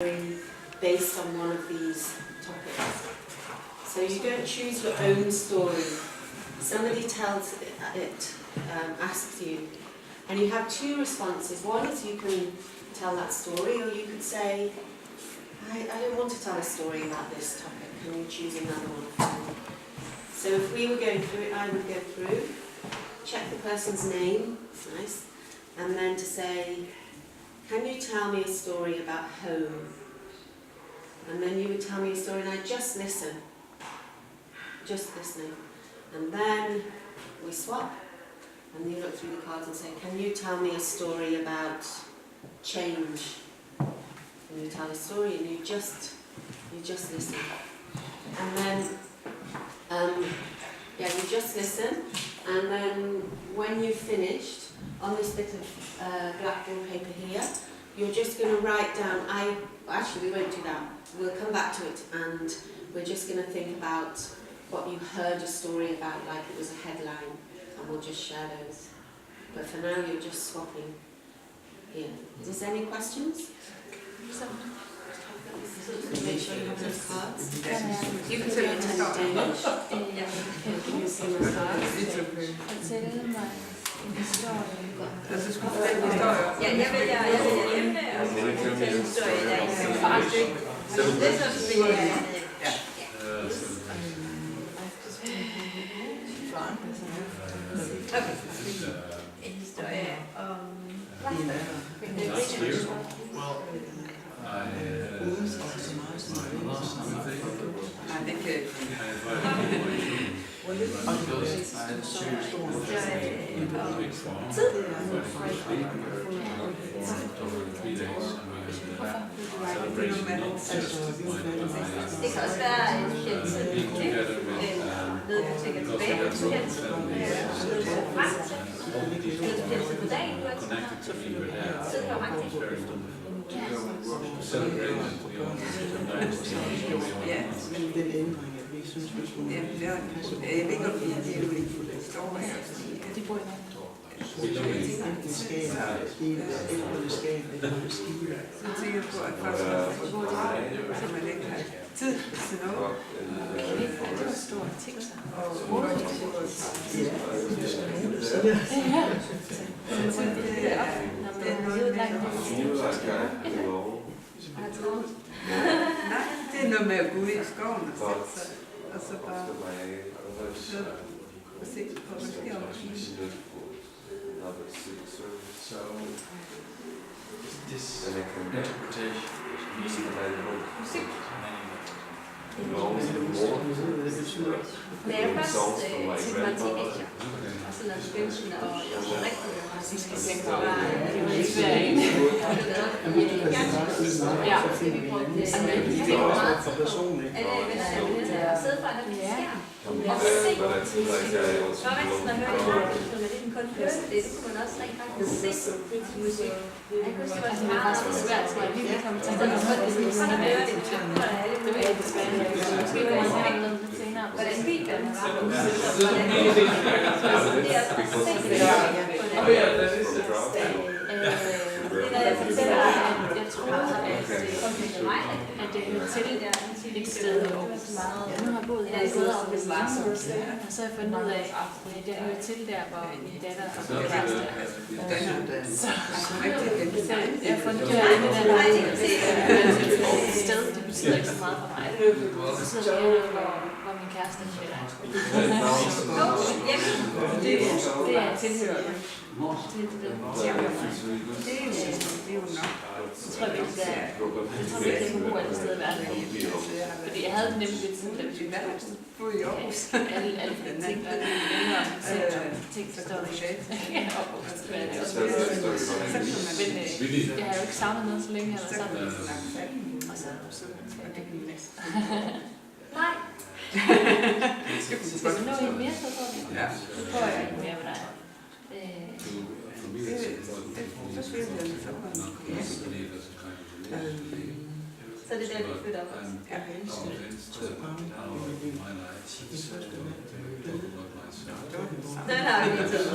based on one of these topics. So you don't choose your own story. Somebody tells it, asks you, and you have two responses. One is you can tell that story, or you could say, I don't want to tell a story about this topic. Can you choose another one? So if we were going through it, I would go through, check the person's name, nice, and then to say, can you tell me a story about home? And then you would tell me a story and I'd just listen. Just listening. And then we swap. And you look through the cards and say, can you tell me a story about change? And you tell a story and you just listen. And then, you just listen. And then when you've finished, on this bit of blackboard paper here, you're just going to write down, actually we won't do that, we'll come back to it, and we're just going to think about what you heard a story about, like it was a headline, and we'll just share those. But for now you're just swapping here. Is there any questions? Make sure you have those cards. You can put it into Danish. Can you see my cards? Altså skulle fortælle en historie? Ja, jeg vil emne og fortælle en historie i dag. Det er så vi Okay. En historie om det kan også være en kendelse, ved at tænke tilbage på kendelse, frem til, eller kendelse på dagen, du har siddet og mange ting. Ja, men den ændring, at vi synes, vi skulle... Jeg ved ikke, om det er jo ikke historie. De bor i noget. Enten skaber, eller det skaber, eller det skiver. Så tænker på, at folk så man ikke har tid til noget. Det var store ting, så. Ja, det skal nogen, der siger. Det er noget med... Nej, det er noget med at gå ud i skoven og sætte sig, og så bare og se på, hvad sker om det. So, this interpretation music. Da jeg først til mig teenager, og sådan noget spænsen, og jeg var rigtig racistisk, jeg var i Sverige. Ja, vi brugte det meget tid på, at sidde foran en skærm. Og se, det var rigtig sådan at høre det her, men det kunne kun høre det, det kunne man også rent faktisk se musik. Jeg kunne sige, det var meget svært, tror jeg, lige komme til at høre det, sådan at høre det, det var ikke spændende. Måske var jeg have noget lidt senere, hvordan videoerne var, hvordan det er også det der jeg fortæller, at jeg troede, at det hørte til et sted, hvor nu har boet her i gået over det lang tid, og så har jeg fundet ud af, at det hørte til der, hvor min datter og min kæreste er. Så jeg har fundet ud af, at det sted, det betyder ikke så meget for mig. Det betyder mere, hvor min kæreste er. Det er tilhører. Det er jo nok. Jeg tror virkelig, det er på alle steder i verden. Fordi jeg havde det nemlig lidt sådan, at vi boede i Aarhus. Alle de ting, der er længere ting, forstår du ikke. Men jeg har jo ikke savnet noget så længe, eller sammen. Og så er det min næste. Nej. Skal vi nå en mere, så tror jeg? Ja. Så får jeg en mere med dig. Så skal jeg så Så det er der, vi flytter op. I'm convinced that now in my life it's to talk about myself. Den har vi lige taget.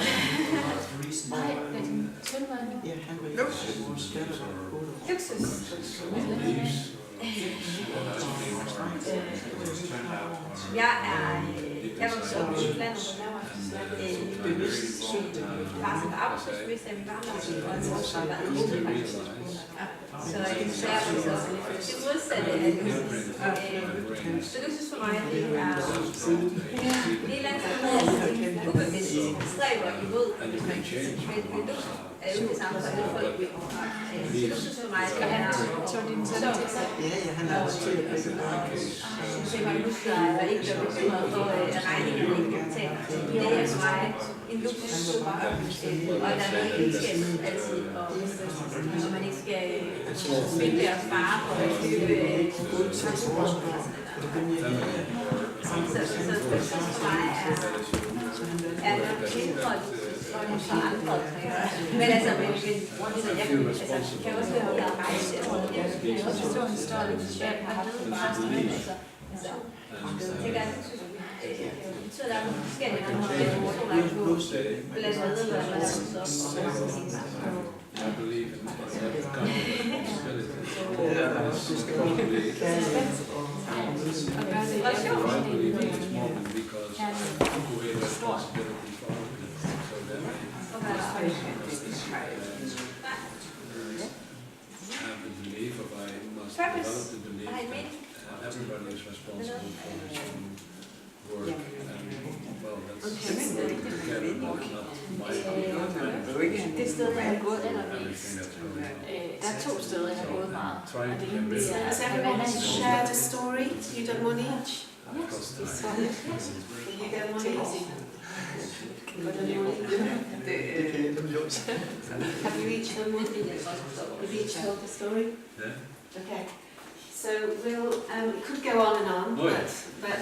Nej, den tynde var nu. Ja, han var i Luksus. Jeg var så i landet, bare som arbejdsløs, at vi var der, og en mor, som var en gruppe faktisk. Så jeg var så det modsatte af luksus. Så luksus for mig, det er det er langt med ubevidst stræber imod, men luksus er jo det samme for alle folk. Så luksus for mig, det er Ja, han er også til at begge børn. det var husleje, der ikke bliver bekymret for regningerne ikke kan betale. Det er for mig en luksus, og der er noget indskab altid, og man ikke skal spille og spare på at købe transport. Så luksus for mig er nok mindre luksus for andre. Men altså, jeg kan også høre, at jeg har rejst. Jeg kan også forstå historien, at jeg har haft en meget jeg tænker, at så der er nogle forskellige andre, der er på blandt andet, hvad man har vokset op og mange ting. I believe in everybody is responsible for his own work, and well, that's together, not my Det sted, jeg har gået everything that's going on. der er 2 steder, jeg har gået meget. Trying Og to det get ene rid det er Has everyone shared a story? You done one each? of cost You time. get one each? Have you each done one? You've each told the story? Yeah. Okay. So we'll, it could go on and on, Oh, yeah. but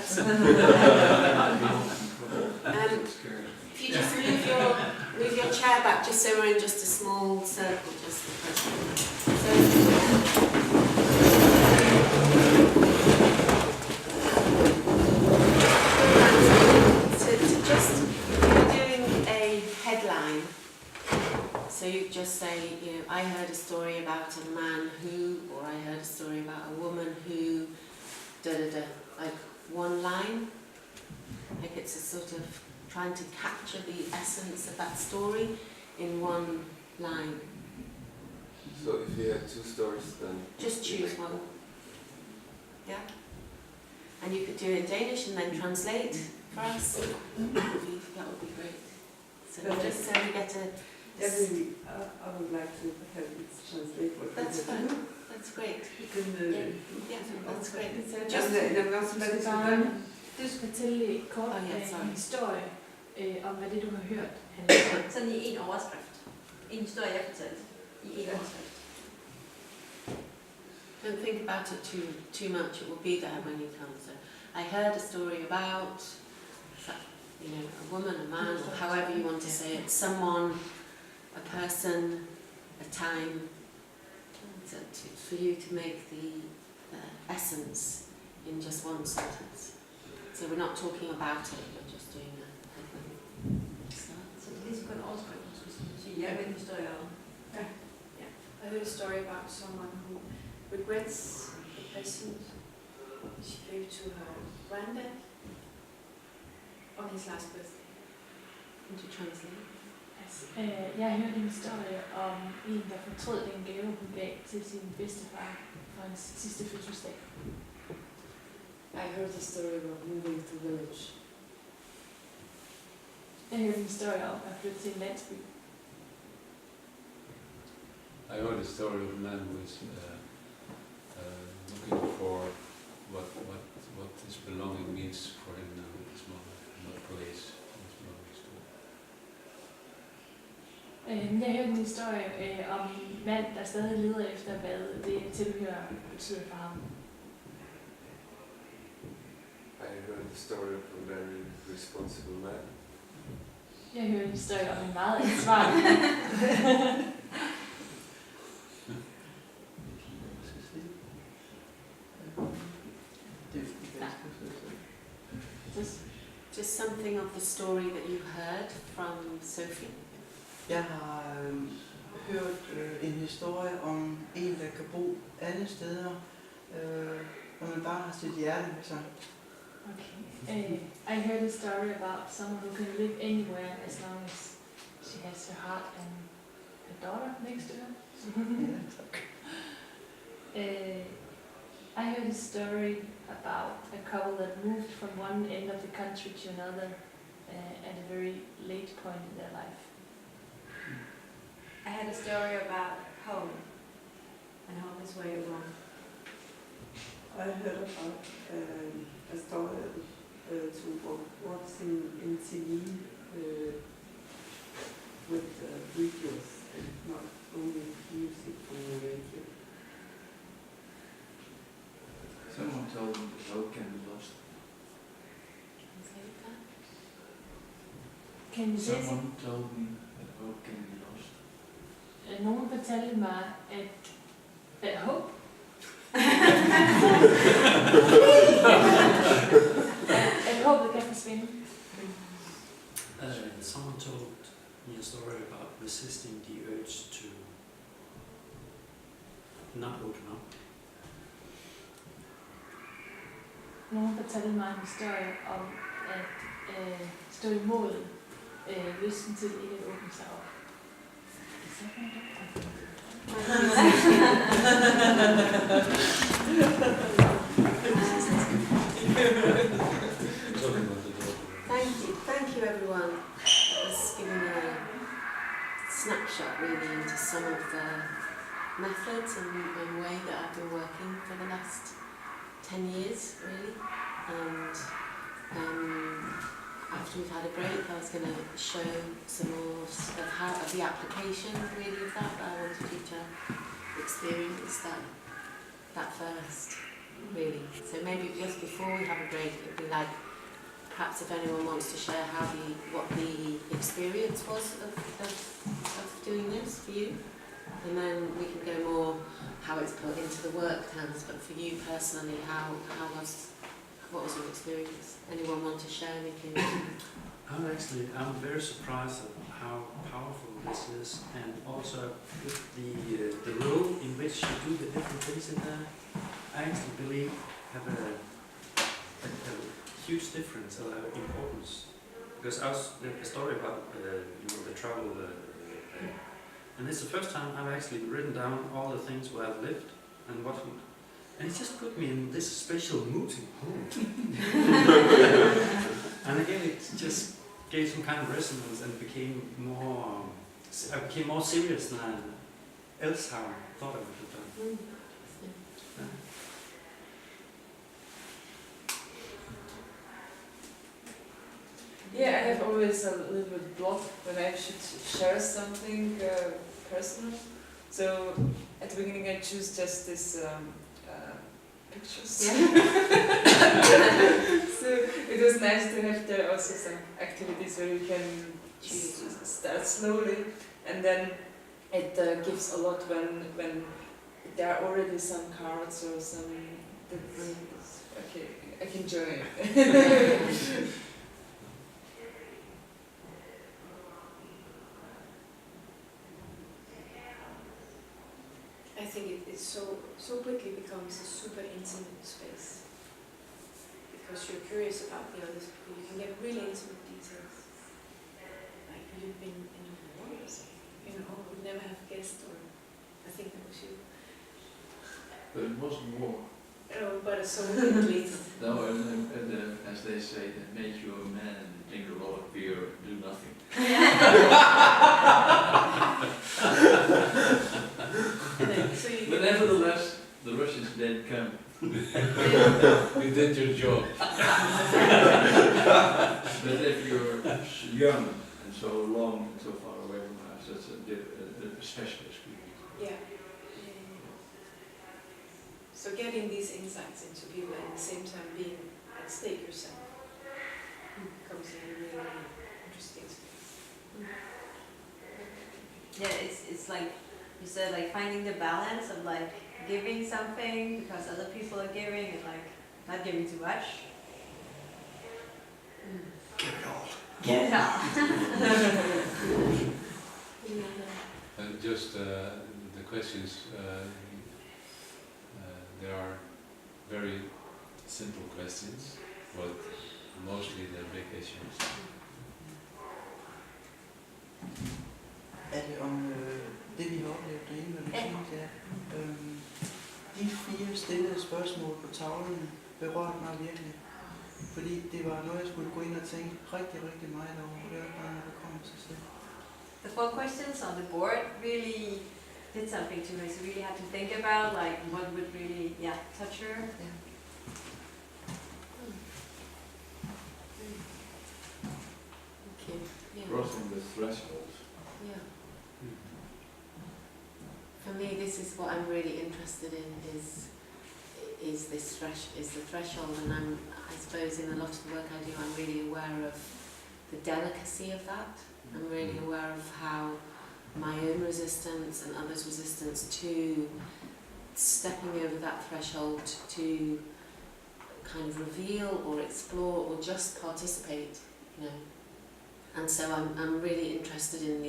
if you just move your chair back, just so we're in just a small circle, just the person. So to just, you're doing a headline. So you just say, you know, I heard a story about a man who, or I heard a story about a woman who, da-da-da, like one line. Like it's a sort of trying to capture the essence of that story in one line. So if you have 2 stories, then Just choose one. Yeah? And you could do it in Danish and then translate for us. That would be great. So just so we get a... I would like to have it translate what That's fine. That's great. Yeah, that's great. So just... Du skal fortælle et kort sorry. historie om, hvad det du har hørt handler om. Sådan i en overskrift. En historie, jeg fortalte. I en overskrift. Don't think about it too much. It will be there when you come. So, I heard a story about, you know, a woman, a man, or however you want to say it. Someone, a person, a time. So for you to make the essence in just one sentence. So we're not talking about it. We're just doing a headline. Så det er lige så kun overskrift, man skulle sige. Jeg ved en historie om. I heard a story about someone who regrets the present she gave to her granddad on his last birthday. Can you translate? Jeg har hørt en historie om en, der fortrød den gave, hun gav til sin bedstefar for hans sidste fødselsdag. I heard the story about moving to village. Jeg har hørt en historie om at flytte til en landsby. I heard a story of a man who is looking for what his belonging means for him now at this moment, what place his belongings to. Jeg hørte en historie om en mand, der stadig leder efter, hvad det tilhører betyder for ham. I heard the story of a very responsible man. Jeg hørte en historie om en meget ansvarlig. just something of the story that you heard from Sophie? Jeg har hørt en historie om en, der kan bo alle steder, når man bare har sit hjerte med sig. Okay. I heard a story about someone who can live anywhere as long as she has her heart and her daughter next to her. Ja, tak. I heard a story about a couple that moved from one end of the country to another at a very late point in their life. I had a story about home, and home is where you belong. I heard about a story to watching in TV with videos and not only music from the radio. Someone told me that hope can be lost. Can you say Someone told me that hope can be lost. Nogen fortalte mig, at håb at håbet kan forsvinde. Someone told me a story about resisting the urge to not open up. Nogen fortalte mig en historie om at stå imod lysten til ikke at åbne sig op. Thank you everyone. That was giving a snapshot really into some of the methods and way that I've been working for the last 10 years really. And after we've had a break I was going to show some more of the application really of that, but I wanted you to experience that first really. So maybe just before we have a break it would be like perhaps if anyone wants to share what the experience was of doing this for you, and then we can go more how it's put into the work plans. But for you personally, what was your experience? Anyone want to share anything? I'm very surprised at how powerful this is, and also with the role in which you do the different things in there. I actually believe have a huge difference or importance, because I was a story about the travel, and it's the first time I've actually written down all the things where I've lived and what, and it just put me in this special mood in home. And again, it just gave some kind of resonance and became more. I became more serious than else how I thought I would have done. Yeah. Yeah, I have always a little bit block when I should share something personal. So at the beginning I choose just this pictures. Yeah. So it was nice to have there also some activities where you can start slowly, and then it gives a lot when there are already some cards or some. Okay, I can join. I think it so quickly becomes a super intimate space because you're curious about the others. You can get really intimate details, like you've been in a war or something. Would never have guessed, or I think that was you. But it wasn't war. Oh, but a soldier at least. No, as they say, that made you a man and drink a lot of beer and do nothing. But nevertheless, the Russians didn't come. You did your job. But if you're young and so long and so far away from us, that's a special experience. Yeah. So getting these insights into people and at the same time being at stake yourself becomes a really interesting space. Yeah, it's like you said, like finding the balance of like giving something because other people are giving and like not giving too much. Give it all. Get it out. And just the questions, there are very simple questions, but mostly the big issues. Er det om det, vi har oplevet derinde, hvad du synes, ja. De 4 stillede spørgsmål på tavlen berørte mig virkelig. Fordi det var noget, jeg skulle gå ind og tænke rigtig, rigtig meget over. Det var bare, når det kommer til sig selv. The 4 questions on the board really did something to me. So really had to think about like what would really, touch her. Ja. Okay. Yeah. Crossing the threshold. Yeah. For me, this is what I'm really interested in is the threshold, and I suppose in a lot of the work I do, I'm really aware of the delicacy of that. I'm really aware of how my own resistance and others' resistance to stepping over that threshold to kind of reveal or explore or just participate, you know. And so I'm really interested in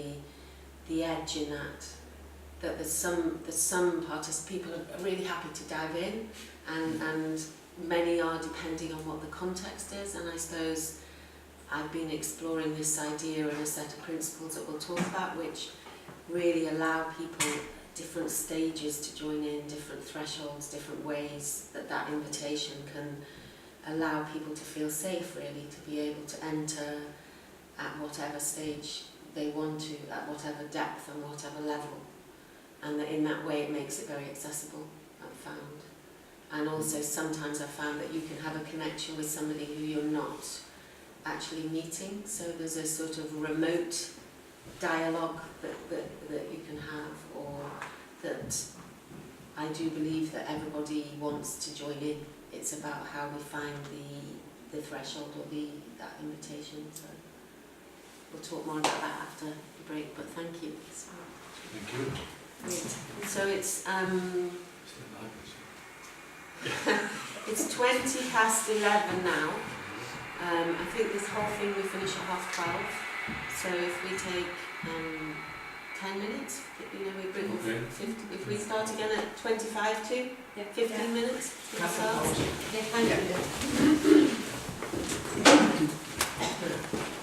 the edge in that there's some people are really happy to dive in, and many are depending on what the context is. And I suppose I've been exploring this idea and a set of principles that we'll talk about, which really allow people different stages to join in, different thresholds, different ways that invitation can allow people to feel safe, really, to be able to enter at whatever stage they want to, at whatever depth and whatever level. And that in that way it makes it very accessible, I've found. And also sometimes I've found that you can have a connection with somebody who you're not actually meeting, so there's a sort of remote dialogue that you can have, or that I do believe that everybody wants to join in. It's about how we find the threshold or that invitation. So we'll talk more about that after the break, but thank you. Thank you. Great. So it's 11 now. I think this whole thing we finish at 12:30. So if we take 10 minutes, you know, we bring 50. If we start again at 25 to 15 minutes. Kaffe. Thank you.